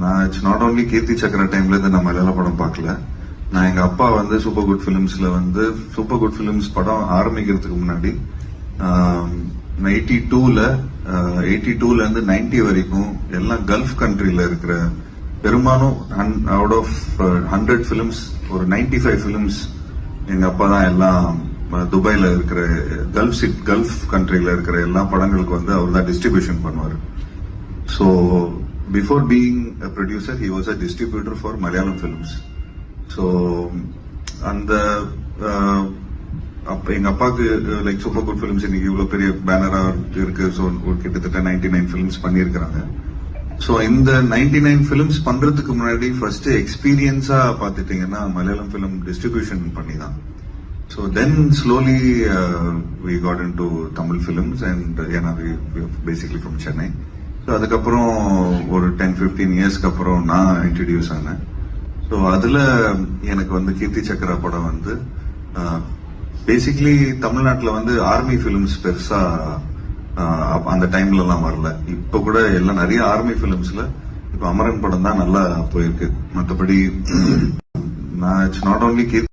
நான் it's not only கீர்த்தி சக்கர டைம்ல இருந்து நான் மலையாள படம் பார்க்கல. நான் எங்க அப்பா வந்து சூப்பர் குட் பிலிம்ஸ்ல வந்து சூப்பர் குட் பிலிம்ஸ் படம் ஆரம்பிக்கிறதுக்கு முன்னாடி 82ல இருந்து 90 வரைக்கும் எல்லாம் கல்ஃப் கண்ட்ரில இருக்கிற பெரும்பாலும் அவுட் ஆஃப் 100 பிலிம்ஸ் ஒரு 95 பிலிம்ஸ் எங்க அப்பா தான் எல்லாம் துபாயில இருக்கிற கல்ஃப் கண்ட்ரில இருக்கிற எல்லா படங்களுக்கு வந்து அவர் தான் டிஸ்ட்ரிபியூஷன் பண்ணுவார். So before being a producer he was a distributor for Malayalam films. So அந்த அப்ப எங்க அப்பாவுக்கு லைக் சூப்பர் குட் பிலிம்ஸ் இன்னைக்கு இவ்வளவு பெரிய பேனரா இருக்கு. ஸோ கிட்டத்தட்ட 99 பிலிம்ஸ் பண்ணியிருக்கிறாங்க. ஸோ இந்த 99 பிலிம்ஸ் பண்றதுக்கு முன்னாடி ஃபர்ஸ்ட் எக்ஸ்பீரியன்ஸா பாத்துட்டீங்கன்னா மலையாளம் பிலிம் டிஸ்ட்ரிபியூஷன் பண்ணி தான். So then slowly we got into Tamil films and ஏன்னா பேசிக்லி ஃப்ரம் சென்னை. ஸோ அதுக்கப்புறம் ஒரு 10-15 இயர்ஸ்க்கு அப்புறம் நான் இன்ட்ரடியூஸ் ஆனேன். ஸோ அதுல எனக்கு வந்து கீர்த்தி சக்கரா படம் வந்து பேசிக்லி தமிழ்நாட்டில் வந்து ஆர்மி பிலிம்ஸ் பெருசா அந்த டைம்ல எல்லாம் வரல. இப்ப கூட எல்லாம் நிறைய ஆர்மி பிலிம்ஸ்ல இப்ப அமரன் படம் தான் நல்லா போயிருக்கு. மற்றபடி நான் இட்ஸ் நாட் ஓன்லி